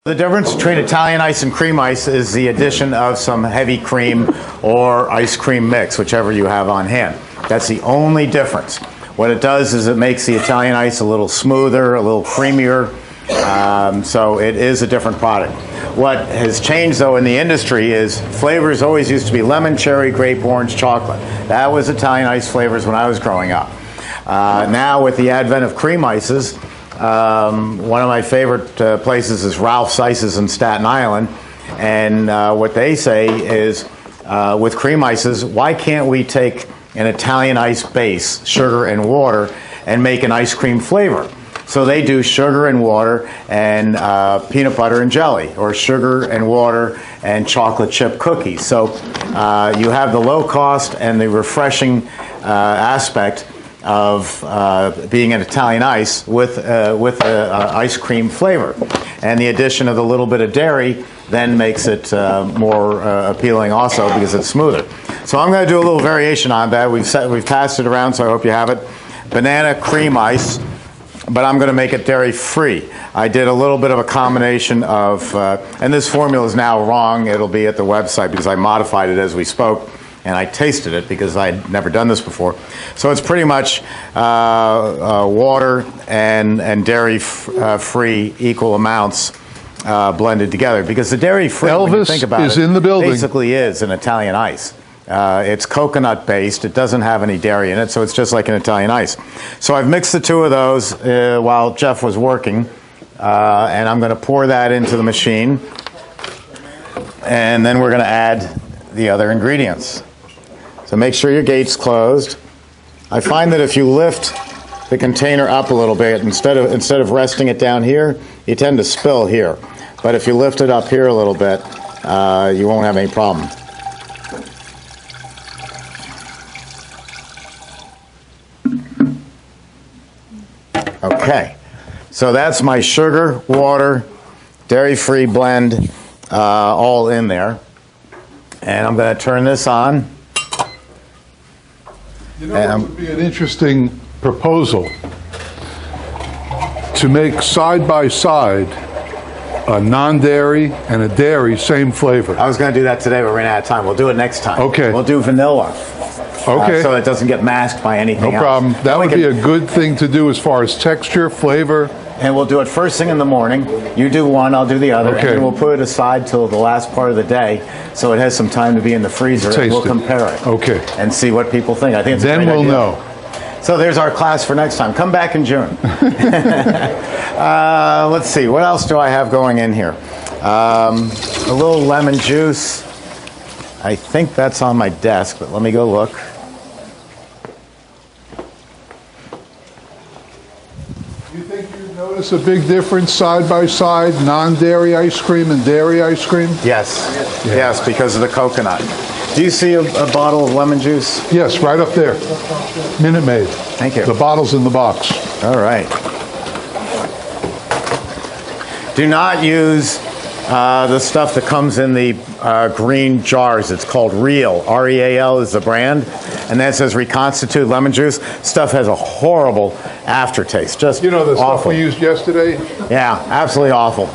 The difference between Italian ice and cream ice is the addition of some heavy cream or ice cream mix, whichever you have on hand. That's the only difference. What it does is it makes the Italian ice a little smoother, a little creamier, so it is a different product. What has changed though in the industry is flavors always used to be lemon, cherry, grape, orange, chocolate. That was Italian ice flavors when I was growing up. Now with the advent of cream ices, one of my favorite places is Ralph's Ices in Staten Island, and what they say is with cream ices, why can't we take an Italian ice base, sugar and water, and make an ice cream flavor? So they do sugar and water and peanut butter and jelly, or sugar and water and chocolate chip cookies. So you have the low cost and the refreshing aspect of being an Italian ice with a ice cream flavor, and the addition of the little bit of dairy then makes it more appealing also because it's smoother. So I'm going to do a little variation on that. We've passed it around, so I hope you have it. Banana cream ice, but I'm going to make it dairy free. I did a little bit of a combination of, and this formula is now wrong. It'll be at the website because I modified it as we spoke. And I tasted it because I'd never done this before. So it's pretty much water and dairy-free equal amounts blended together. Because the dairy-free, when you think about is it, in the building. Basically is an Italian ice. It's coconut-based. It doesn't have any dairy in it, so it's just like an Italian ice. So I've mixed the two of those while Jeff was working, and I'm going to pour that into the machine. And then we're going to add the other ingredients. So make sure your gate's closed. I find that if you lift the container up a little bit, instead of resting it down here, you tend to spill here. But if you lift it up here a little bit, you won't have any problem. Okay, so that's my sugar, water, dairy-free blend all in there. And I'm going to turn this on. You know, it would be an interesting proposal to make side by side a non-dairy and a dairy, same flavor. I was going to do that today, but we're running out of time. We'll do it next time. Okay. We'll do vanilla. Okay. So it doesn't get masked by anything else. No problem. That would be a good thing to do as far as texture, flavor. And we'll do it first thing in the morning. You do one, I'll do the other. Okay. And we'll put it aside till the last part of the day so it has some time to be in the freezer. Taste and we'll it. compare it. Okay. And see what people think. I think it's a great Then we'll idea. know. So there's our class for next time. Come back in June. Let's see. What else do I have going in here? A little lemon juice. I think that's on my desk, but let me go look. Do you think you'd notice a big difference side by side, non-dairy ice cream and dairy ice cream? Yes. Yes, because of the coconut. Do you see a bottle of lemon juice? Yes, right up there. Minute Maid. Thank you. The bottle's in the box. All right. Do not use the stuff that comes in the green jars. It's called Real. R-E-A-L is the brand. And that says reconstituted lemon juice. Stuff has a horrible aftertaste. Just You know the awful. stuff we used yesterday? Yeah, absolutely awful.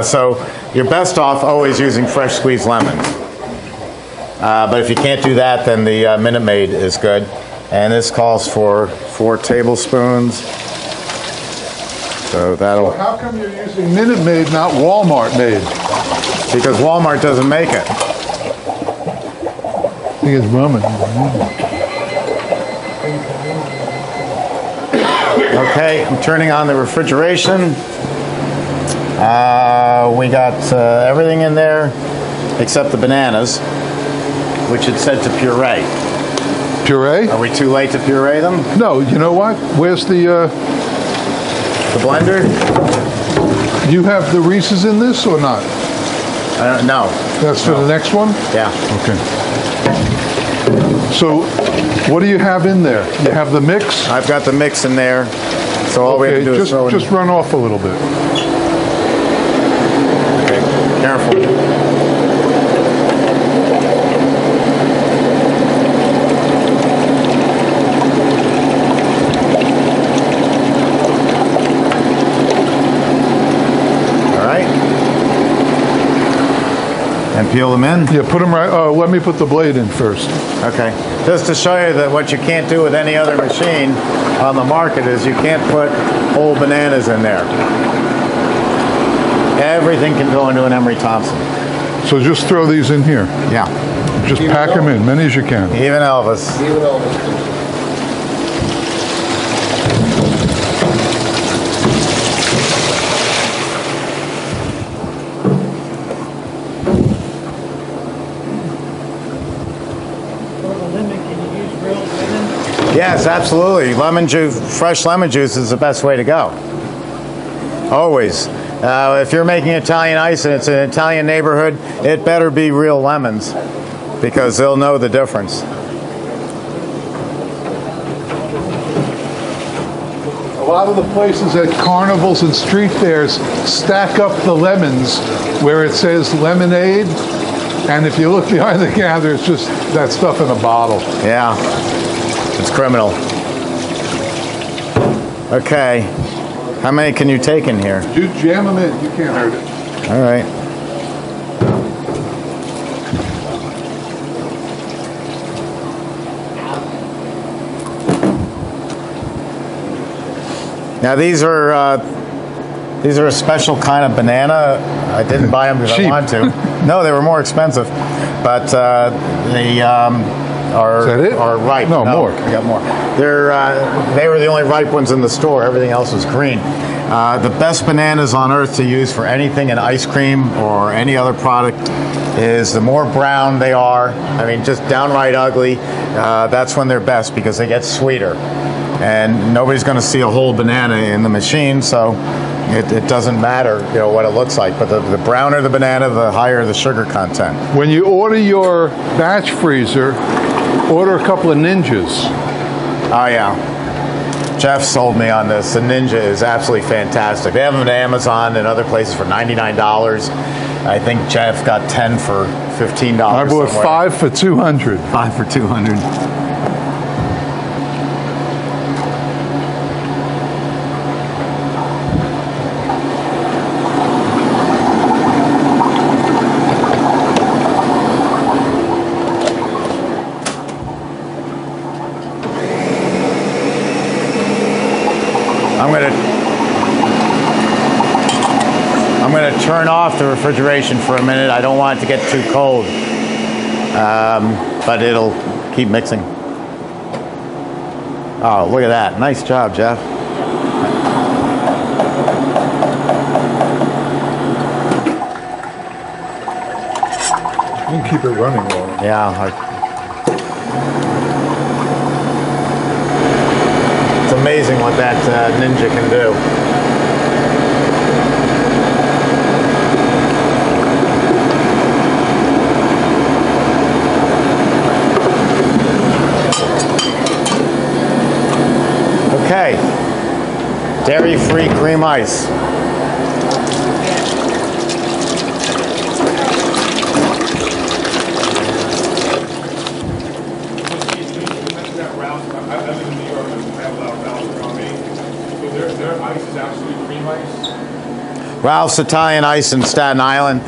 So you're best off always using fresh squeezed lemons. But if you can't do that, then the Minute Maid is good. And this calls for 4 tablespoons. So that'll... How come you're using Minute Maid, not Walmart Maid? Because Walmart doesn't make it. I think it's ramen. Okay, I'm turning on the refrigeration. We got everything in there except the bananas, which it said to puree. Puree? Are we too late to puree them? No, you know what? Where's the blender? you have the Reese's in this or not? No. That's for the next one? Yeah. Okay. So, what do you have in there? You have the mix? I've got the mix in there, so all we have to do is throw it in. Just run off a little bit. Okay. Careful. And peel them in? Yeah, put them right. Oh, let me put the blade in first. Okay. Just to show you that what you can't do with any other machine on the market is you can't put whole bananas in there. Everything can go into an Emery Thompson. So just throw these in here. Yeah. Just pack them in, many as you can. Even Elvis. Even Elvis. Yes, absolutely. Lemon juice, fresh lemon juice is the best way to go. Always. If you're making Italian ice and it's an Italian neighborhood, it better be real lemons because they'll know the difference. A lot of the places at carnivals and street fairs stack up the lemons where it says lemonade, and if you look behind the counter, it's just that stuff in a bottle. Yeah. It's criminal. Okay. How many can you take in here? You jam them in. You can't hurt it. All right. Now these are a special kind of banana. I didn't buy them because I wanted to. No, they were more expensive, but they are ripe. No, more. I got more. They were the only ripe ones in the store. Everything else was green. The best bananas on earth to use for anything in ice cream or any other product is the more brown they are. I mean, just downright ugly. That's when they're best because they get sweeter. And nobody's going to see a whole banana in the machine, so it doesn't matter, what it looks like. But the browner the banana, the higher the sugar content. When you order your batch freezer, order a couple of Ninjas. Oh yeah, Jeff sold me on this. The Ninja is absolutely fantastic. They have them at Amazon and other places for $99. I think Jeff got 10 for $15. I bought somewhere. 5 for $200. 5 for $200. I'm going to turn off the refrigeration for a minute. I don't want it to get too cold, but it'll keep mixing. Oh, look at that. Nice job, Jeff. You can keep it running long. Yeah. It's amazing what that Ninja can do. Okay, dairy-free cream ice. Ralph's Italian Ice in Staten Island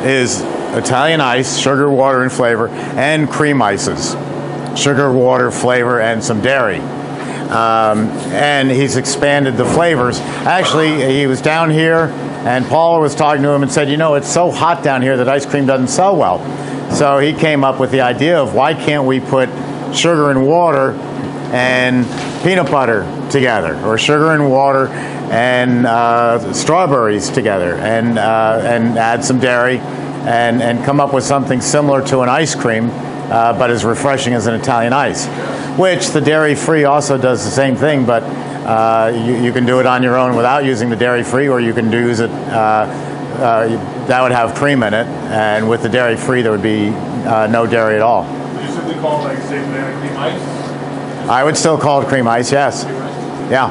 is Italian ice, sugar, water, and flavor, and cream ices. Sugar, water, flavor, and some dairy. And he's expanded the flavors. Actually, he was down here, and Paula was talking to him and said, it's so hot down here that ice cream doesn't sell well. So he came up with the idea of why can't we put sugar and water and peanut butter together, or sugar and water and strawberries together, and add some dairy, and come up with something similar to an ice cream, but as refreshing as an Italian ice. Which the dairy-free also does the same thing, but you can do it on your own without using the dairy-free, or you can use it, that would have cream in it, and with the dairy-free there would be no dairy at all. Would you simply call it, say, banana cream ice? I would still call it cream ice, yes. Yeah.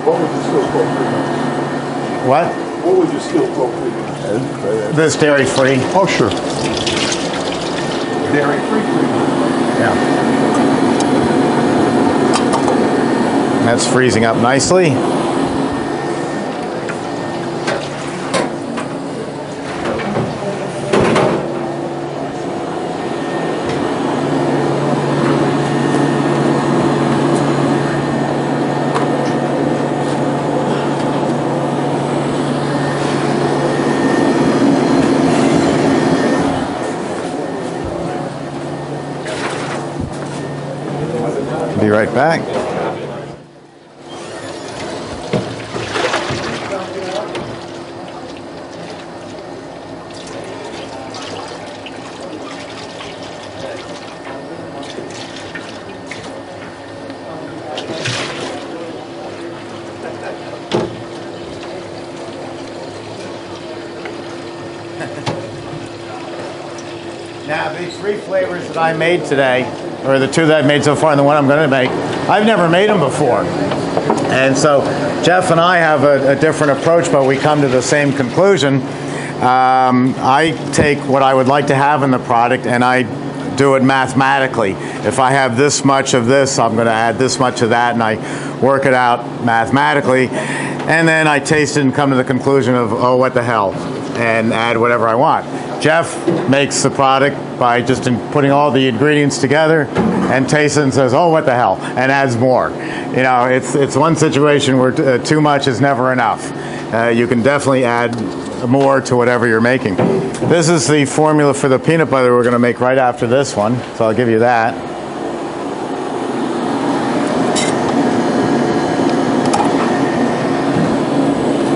What would you still call cream ice? What? What would you still call cream ice? this dairy-free? Oh, sure. Dairy-free cream. Yeah. That's freezing up nicely. Be right back. Now, these 3 flavors that I made today, or the 2 that I've made so far and the one I'm going to make, I've never made them before. And so Jeff and I have a different approach, but we come to the same conclusion. I take what I would like to have in the product and I do it mathematically. If I have this much of this, I'm going to add this much of that, and I work it out mathematically. And then I taste it and come to the conclusion of, oh, what the hell, and add whatever I want. Jeff makes the product by just putting all the ingredients together and tastes it and says, oh, what the hell, and adds more. You know, it's one situation where too much is never enough. You can definitely add more to whatever you're making. This is the formula for the peanut butter we're going to make right after this one, so I'll give you that.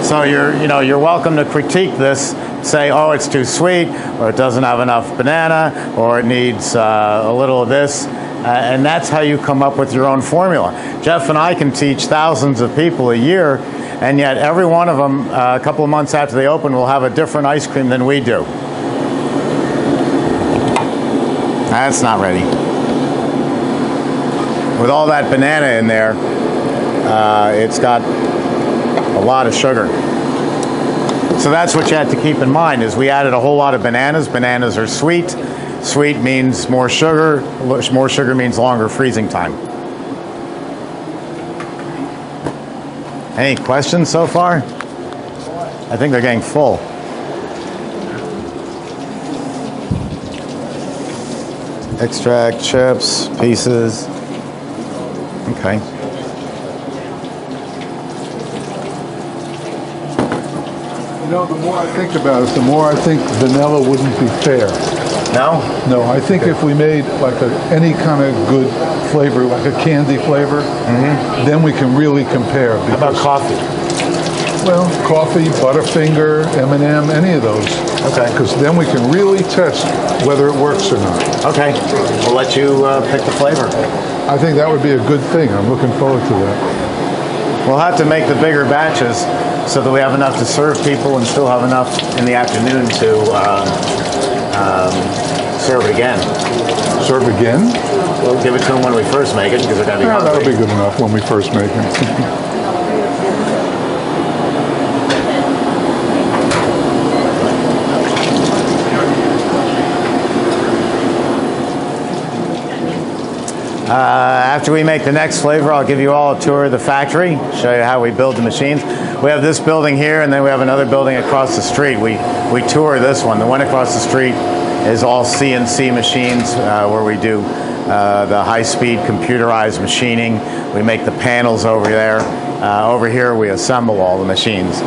So you're welcome to critique this, say, oh, it's too sweet, or it doesn't have enough banana, or it needs a little of this, and that's how you come up with your own formula. Jeff and I can teach thousands of people a year, and yet every one of them, a couple of months after they open, will have a different ice cream than we do. That's not ready. With all that banana in there, it's got a lot of sugar. So that's what you have to keep in mind, is we added a whole lot of bananas. Bananas are sweet. Sweet means more sugar. More sugar means longer freezing time. Any questions so far? I think they're getting full. Extract, chips, pieces. Okay. You know, the more I think about it, the more I think vanilla wouldn't be fair. No? No, I think if we made like any kind of good flavor, like a candy flavor, then we can really compare. How about coffee? Well, coffee, Butterfinger, M&M, any of those. Okay. Because then we can really test whether it works or not. Okay. We'll let you pick the flavor. I think that would be a good thing. I'm looking forward to that. We'll have to make the bigger batches so that we have enough to serve people and still have enough in the afternoon to serve it again. Serve again? We'll give it to them when we first make it because they're going to be hungry. That'll be good enough when we first make it. After we make the next flavor, I'll give you all a tour of the factory, show you how we build the machines. We have this building here, and then we have another building across the street. We tour this one. The one across the street is all CNC machines where we do the high-speed computerized machining. We make the panels over there. Over here, we assemble all the machines.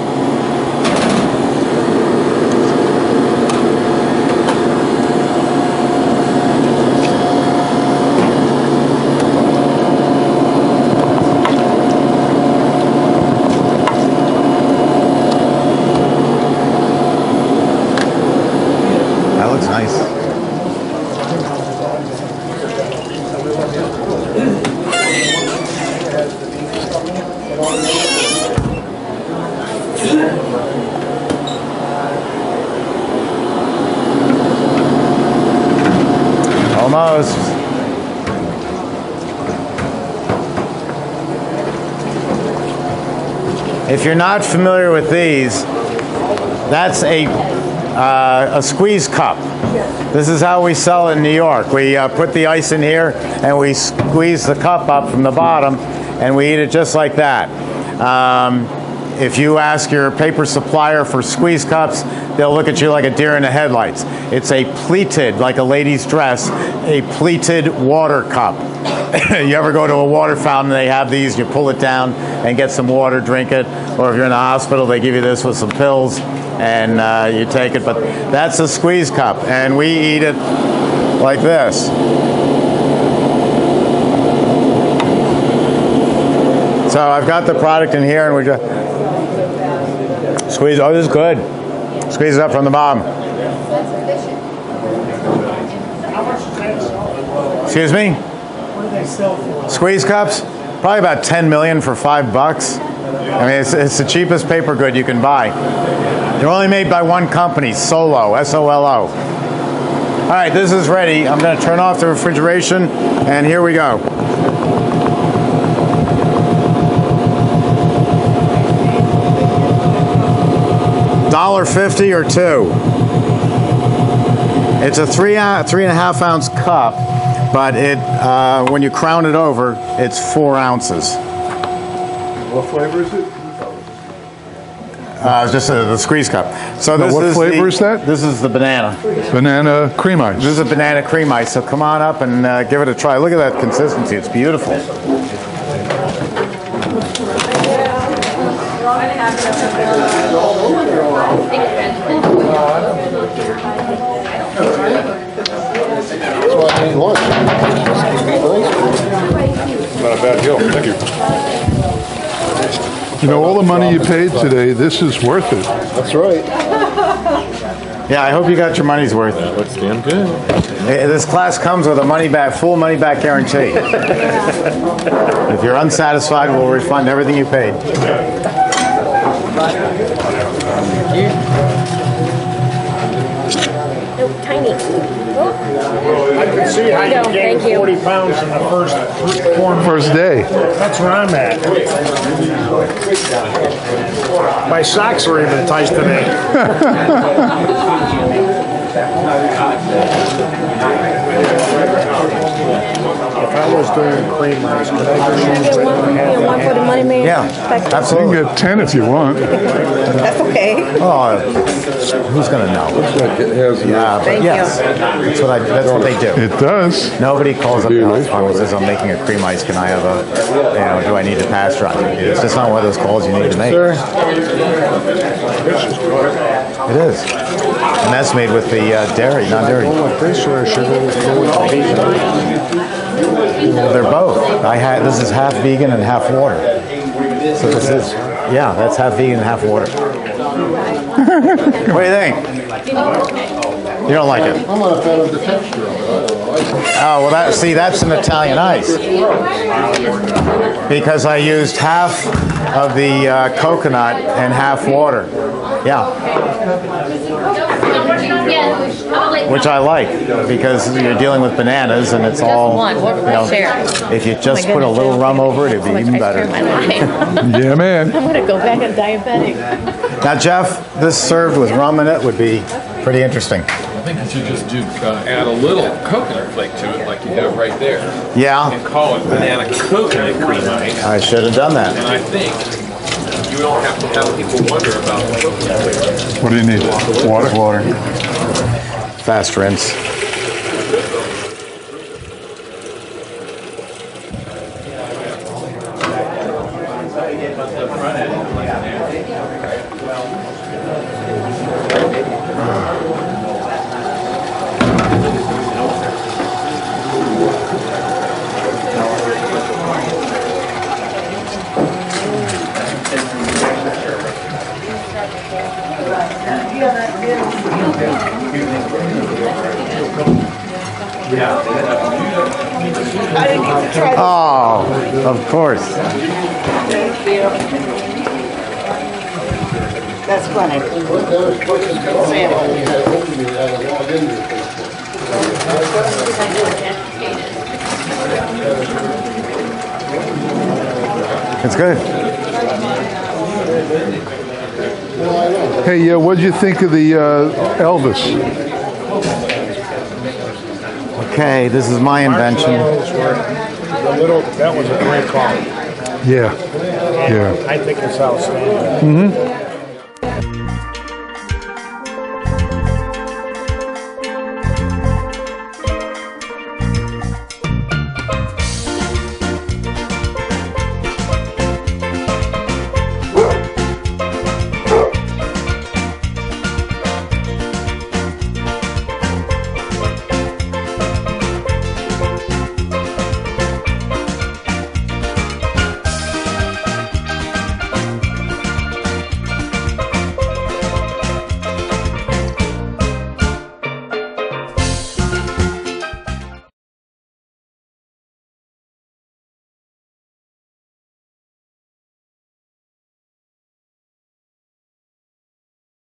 Nice. Almost. If you're not familiar with these, that's a a squeeze cup. This is how we sell it in New York. We put the ice in here and we squeeze the cup up from the bottom and we eat it just like that. If you ask your paper supplier for squeeze cups, they'll look at you like a deer in the headlights. It's a pleated, like a lady's dress, a pleated water cup. You ever go to a water fountain, they have these, you pull it down and get some water, drink it. Or if you're in the hospital, they give you this with some pills and you take it. But that's a squeeze cup, and we eat it like this. So I've got the product in here, and we just squeeze. Oh, this is good. Squeeze it up from the bottom. Excuse me? What do they sell for? Squeeze cups? Probably about 10 million for $5. I mean, it's the cheapest paper good you can buy. They're only made by one company, Solo, S-O-L-O. All right, this is ready. I'm going to turn off the refrigeration, and here we go. $1.50 or $2. It's a 3.5 ounce cup, but it when you crown it over, it's 4 ounces. What flavor is it? Just the squeeze cup. So this what is flavor is that? This is the banana. Banana cream ice. This is a banana cream ice. So come on up and give it a try. Look at that consistency. It's beautiful. That's why I need lunch. Not a bad deal. Thank you. You know, all the money you paid today, this is worth it. That's right. Yeah, I hope you got your money's worth. Looks damn good. This class comes with a full money back guarantee. If you're unsatisfied, we'll refund everything you paid. Tiny. I can see how you gained Thank you. 40 pounds in the first 4 months. First day. That's where I'm at. My socks were even enticed today. If I was doing cream ice, could I just use One for the money man? Yeah, You can absolutely. get 10 if you want. That's okay. Oh, who's gonna know? Yeah, but yes, that's what they do. It does. Nobody calls up the ice farm and says, "I'm making a cream ice. Can I have a? Do I need to pasteurize it?" It's just not one of those calls you need to make. It is, and that's made with the dairy, non-dairy. They're both. This is half vegan and half water. So this is, yeah, that's half vegan and half water. What do you think? You don't like it? I'm not a fan of the texture of it. Oh, well, that's an Italian ice. Because I used half of the coconut and half water. Yeah. Which I like, because you're dealing with bananas and it's all, if you just put a little rum over it, it'd be even better. Yeah, man. I'm gonna go back on diabetic. Now, Jeff, this served with rum in it would be pretty interesting. I think you should just add a little coconut flake to it, like you have right there, Yeah, and call it banana coconut cream ice. I should have done that. And I think you don't have to have people wonder about the coconut flavor. What do you need? Water? Water. Fast rinse. Oh, of course. That's funny. It's good. Hey, what'd you think of the Elvis? Okay, this is my invention. That was a great call. Yeah. Yeah. I think it's outstanding.